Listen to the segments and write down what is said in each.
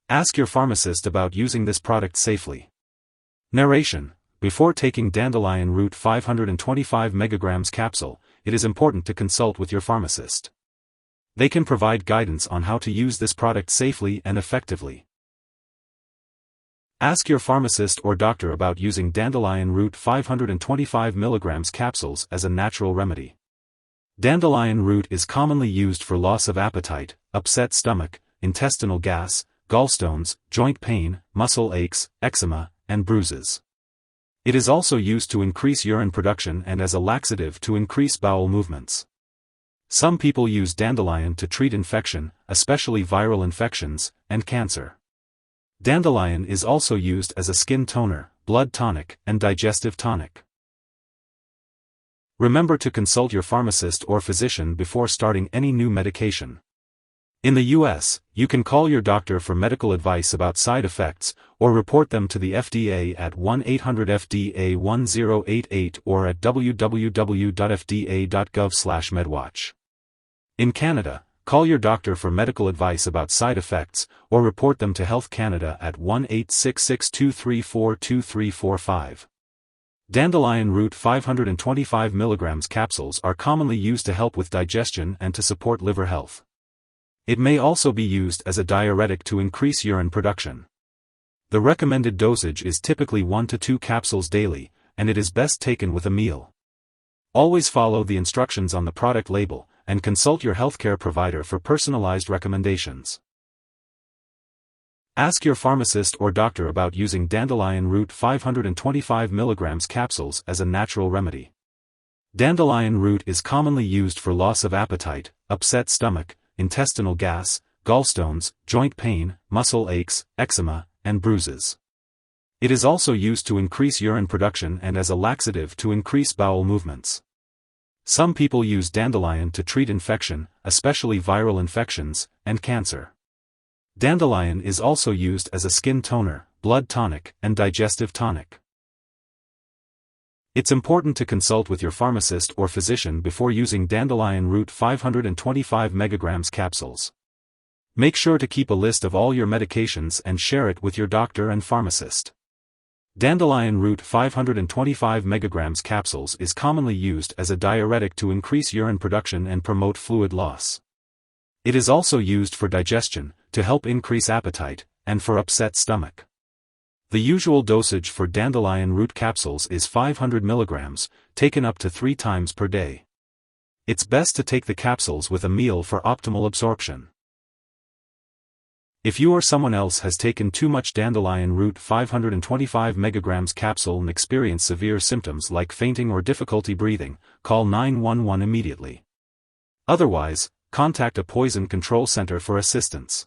Ask your pharmacist about using this product safely. Narration: before taking Dandelion Root 525 mg capsule, it is important to consult with your pharmacist. They can provide guidance on how to use this product safely and effectively. Ask your pharmacist or doctor about using Dandelion Root 525 mg capsules as a natural remedy. Dandelion root is commonly used for loss of appetite, upset stomach, intestinal gas, gallstones, joint pain, muscle aches, eczema, and bruises. It is also used to increase urine production and as a laxative to increase bowel movements. Some people use dandelion to treat infection, especially viral infections, and cancer. Dandelion is also used as a skin toner, blood tonic, and digestive tonic. Remember to consult your pharmacist or physician before starting any new medication. In the US, you can call your doctor for medical advice about side effects, or report them to the FDA at 1-800-FDA-1088 or at www.fda.gov/medwatch. In Canada, call your doctor for medical advice about side effects, or report them to Health Canada at 1-866-234-2345. Dandelion Root 525 mg capsules are commonly used to help with digestion and to support liver health. It may also be used as a diuretic to increase urine production. The recommended dosage is typically 1 to 2 capsules daily, and it is best taken with a meal. Always follow the instructions on the product label, and consult your healthcare provider for personalized recommendations. Ask your pharmacist or doctor about using Dandelion Root 525 mg capsules as a natural remedy. Dandelion root is commonly used for loss of appetite, upset stomach, intestinal gas, gallstones, joint pain, muscle aches, eczema, and bruises. It is also used to increase urine production and as a laxative to increase bowel movements. Some people use dandelion to treat infection, especially viral infections, and cancer. Dandelion is also used as a skin toner, blood tonic, and digestive tonic. It's important to consult with your pharmacist or physician before using Dandelion Root 525 mg capsules. Make sure to keep a list of all your medications and share it with your doctor and pharmacist. Dandelion Root 525 mg capsules is commonly used as a diuretic to increase urine production and promote fluid loss. It is also used for digestion, to help increase appetite, and for upset stomach. The usual dosage for dandelion root capsules is 500 mg, taken up to 3 times per day. It's best to take the capsules with a meal for optimal absorption. If you or someone else has taken too much Dandelion Root 525 mg capsule and experience severe symptoms like fainting or difficulty breathing, call 911 immediately. Otherwise, contact a poison control center for assistance.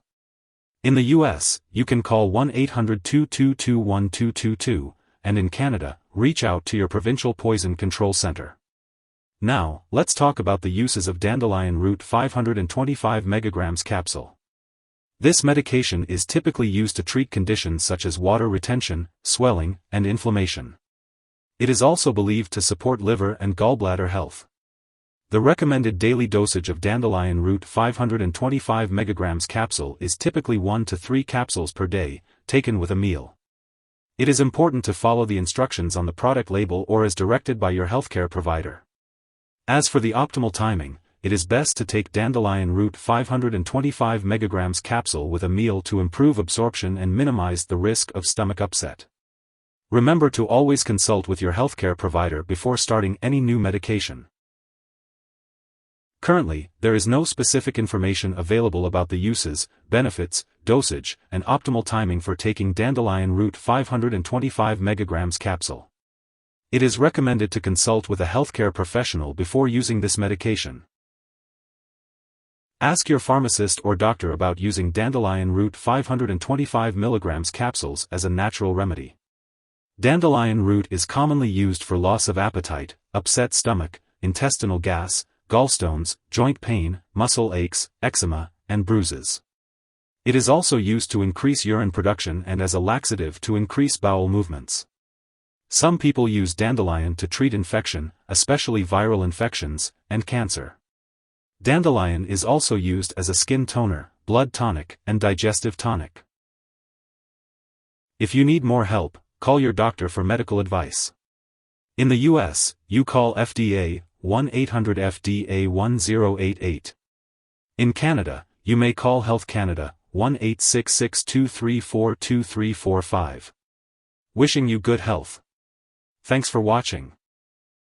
In the US, you can call 1-800-222-1222, and in Canada, reach out to your provincial poison control center. Now, let's talk about the uses of Dandelion Root 525 mg capsule. This medication is typically used to treat conditions such as water retention, swelling, and inflammation. It is also believed to support liver and gallbladder health. The recommended daily dosage of Dandelion Root 525 mg capsule is typically 1 to 3 capsules per day, taken with a meal. It is important to follow the instructions on the product label or as directed by your healthcare provider. As for the optimal timing, it is best to take Dandelion Root 525 mg capsule with a meal to improve absorption and minimize the risk of stomach upset. Remember to always consult with your healthcare provider before starting any new medication. Currently, there is no specific information available about the uses, benefits, dosage, and optimal timing for taking Dandelion Root 525 mg capsule. It is recommended to consult with a healthcare professional before using this medication. Ask your pharmacist or doctor about using Dandelion Root 525 mg capsules as a natural remedy. Dandelion root is commonly used for loss of appetite, upset stomach, intestinal gas, gallstones, joint pain, muscle aches, eczema, and bruises. It is also used to increase urine production and as a laxative to increase bowel movements. Some people use dandelion to treat infection, especially viral infections, and cancer. Dandelion is also used as a skin toner, blood tonic, and digestive tonic. If you need more help, call your doctor for medical advice. In the US, you call FDA, 1-800-FDA-1088. In Canada, you may call Health Canada, 1-866-234-2345. Wishing you good health. Thanks for watching.